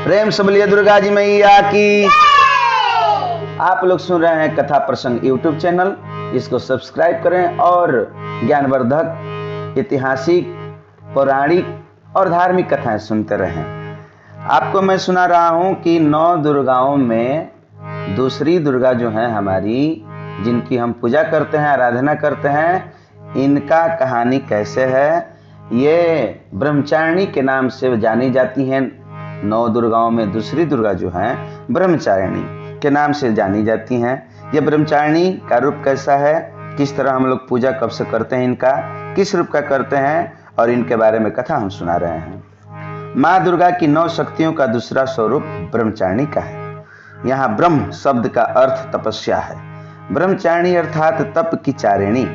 प्रेम से बोलिए दुर्गा जी मैया की। आप लोग सुन रहे हैं कथा प्रसंग यूट्यूब चैनल, इसको सब्सक्राइब करें और ज्ञानवर्धक, ऐतिहासिक, पौराणिक और धार्मिक कथाएं सुनते रहें। आपको मैं सुना रहा हूं कि 9 दुर्गाओं में दूसरी दुर्गा जो है हमारी, जिनकी हम पूजा करते हैं, आराधना करते हैं, इनका कहानी कैसे है। ये ब्रह्मचारिणी के नाम से जानी जाती हैं। 9 दुर्गाओं में दूसरी दुर्गा जो है ब्रह्मचारिणी के नाम से जानी जाती हैं। ये ब्रह्मचारिणी का रूप कैसा है, किस तरह हम लोग पूजा कब से करते हैं, इनका किस रूप का करते हैं, और इनके बारे में कथा हम सुना रहे हैं। माँ दुर्गा की 9 शक्तियों का दूसरा स्वरूप ब्रह्मचारिणी का है। यहाँ ब्रह्म शब्द का अर्थ तपस्या है। ब्रह्मचारिणी अर्थात तप की चारिणी,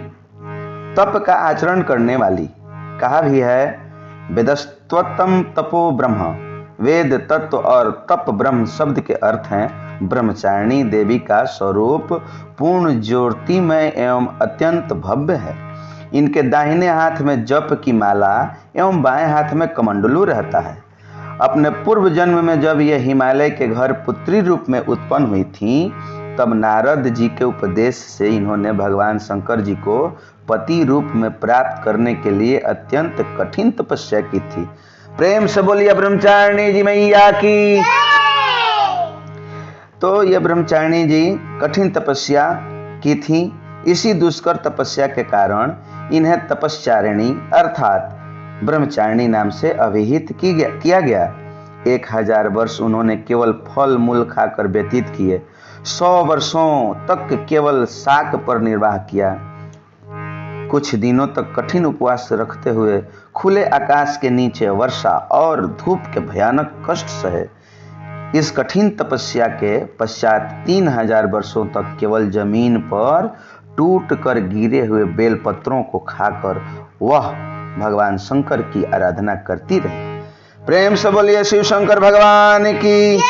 तप का आचरण करने वाली। कहा भी है वेदस्त्वतम तपो ब्रह्म, वेद तत्व और तप ब्रह्म शब्द के अर्थ हैं ब्रह्मचारिणी देवी का स्वरूप पूर्ण ज्योतिमय एवं अत्यंत भव्य है। इनके दाहिने हाथ में जप की माला एवं बाएं हाथ में कमंडलू रहता है। अपने पूर्व जन्म में जब यह हिमालय के घर पुत्री रूप में उत्पन्न हुई थी, तब नारद जी के उपदेश से इन्होंने भगवान शंकर जी को पति रूप में प्राप्त करने के लिए अत्यंत कठिन तपस्या की थी। प्रेम से बोलिए ब्रह्मचारिणी जी मैया की। तो ये ब्रह्मचारिणी जी कठिन तपस्या की थी। इसी दुष्कर तपस्या के कारण इन्हें तपस्चारिणी अर्थात ब्रह्मचारिणी नाम से अभिहित किया गया। 1000 वर्ष उन्होंने केवल फल मूल खाकर व्यतीत किए। 100 वर्षों तक केवल शाक पर निर्वाह किया। कुछ दिनों तक कठिन उपवास रखते हुए खुले आकाश के नीचे वर्षा और धूप के भयानक कष्ट सहे। इस कठिन तपस्या के पश्चात 3000 वर्षों तक केवल जमीन पर टूट कर गिरे हुए बेलपत्रों को खाकर वह भगवान शंकर की आराधना करती रही। प्रेम से बोलिए शिव शंकर भगवान की।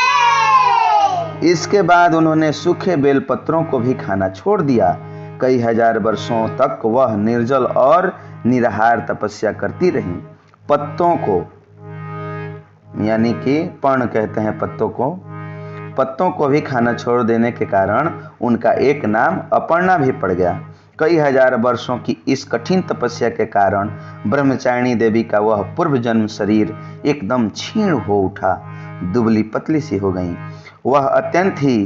इसके बाद उन्होंने सूखे बेलपत्रों को भी खाना छोड़ दिया। कई हजार वर्षों तक वह निर्जल और निराहार तपस्या करती रही। पत्तों को, यानी कि पर्ण कहते हैं पत्तों को भी खाना छोड़ देने के कारण उनका एक नाम अपर्णा भी पड़ गया। कई हजार वर्षों की इस कठिन तपस्या के कारण ब्रह्मचारिणी देवी का वह पूर्व जन्म शरीर एकदम क्षीण हो उठा, दुबली पतली सी हो गई। वह अत्यंत ही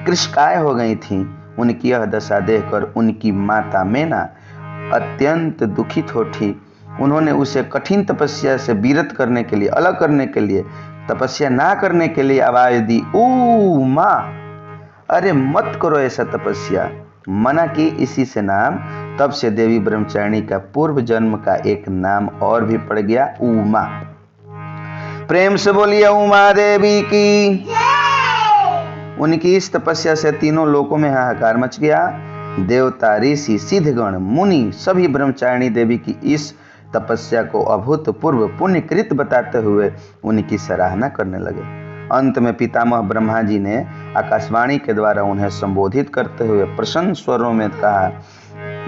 कृशकाय हो गई थी। उनकी यह दशा देखकर उनकी माता मेना अत्यंत दुखित हो उठी। उन्होंने उसे कठिन तपस्या से विरत करने के लिए, अलग करने के लिए, तपस्या ना करने के लिए आवाज दी, ओ माँ, अरे मत करो ऐसा तपस्या, मना की। इसी से नाम, तब से देवी ब्रह्मचारिणी का पूर्व जन्म का एक नाम और भी पड़ गया, उमा। प्रेम से बोलिए उमा देवी की। उनकी इस तपस्या से तीनों लोकों में हाहाकार मच गया। देवता, ऋषि, सिद्धगण, मुनि सभी ब्रह्मचारिणी देवी की इस तपस्या को अभूतपूर्व पुण्यकृत बताते हुए उनकी सराहना करने लगे। अंत में पितामह ब्रह्मा जी ने आकाशवाणी के द्वारा उन्हें संबोधित करते हुए प्रसन्न स्वरों में कहा,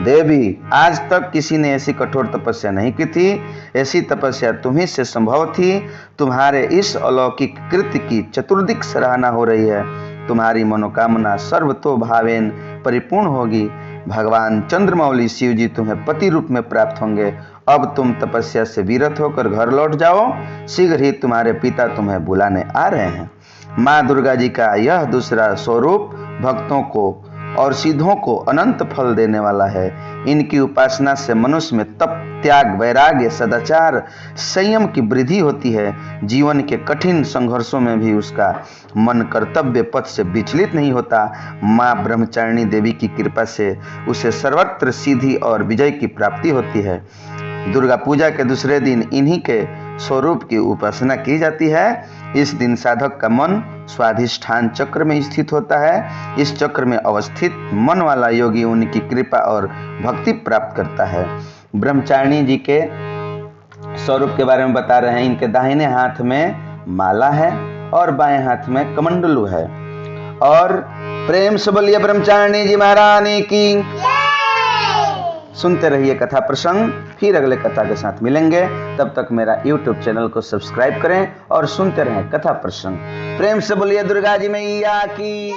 देवी, आज तक किसी ने ऐसी कठोर तपस्या नहीं की थी। ऐसी तपस्या तुम्ही से संभव थी। तुम्हारे इस अलौकिक कृत्य की चतुर्दिक सराहना हो रही है। तुम्हारी मनोकामना सर्वतो भावेन परिपूर्ण होगी। भगवान चंद्रमौली शिव जी तुम्हें पति रूप में प्राप्त होंगे। अब तुम तपस्या से विरत होकर घर लौट जाओ। शीघ्र ही तुम्हारे पिता तुम्हें बुलाने आ रहे हैं। माँ दुर्गा जी का यह दूसरा स्वरूप भक्तों को और सिद्धों को अनंत फल देने वाला है। इनकी उपासना से मनुष्य में तप, त्याग, वैराग्य, सदाचार, संयम की वृद्धि होती है। जीवन के कठिन संघर्षों में भी उसका मन कर्तव्य पथ से विचलित नहीं होता। माँ ब्रह्मचारिणी देवी की कृपा से उसे सर्वत्र सिद्धि और विजय की प्राप्ति होती है। दुर्गा पूजा के दूसरे दिन इन्हीं के स्वरूप की उपासना की जाती है। इस दिन साधक का मन स्वाधिष्ठान चक्र में स्थित होता है। इस चक्र में अवस्थित मन वाला योगी उनकी कृपा और भक्ति प्राप्त करता है। ब्रह्मचारिणी जी के स्वरूप के बारे में बता रहे हैं। इनके दाहिने हाथ में माला है और बाएं हाथ में कमंडलू है। और प्रेम से बोलिए ब्रह्मचारिणी जी महारानी की। सुनते रहिए कथा प्रसंग। फिर अगले कथा के साथ मिलेंगे, तब तक मेरा YouTube चैनल को सब्सक्राइब करें और सुनते रहें कथा प्रसंग। प्रेम से बोलिए दुर्गा जी मैया की।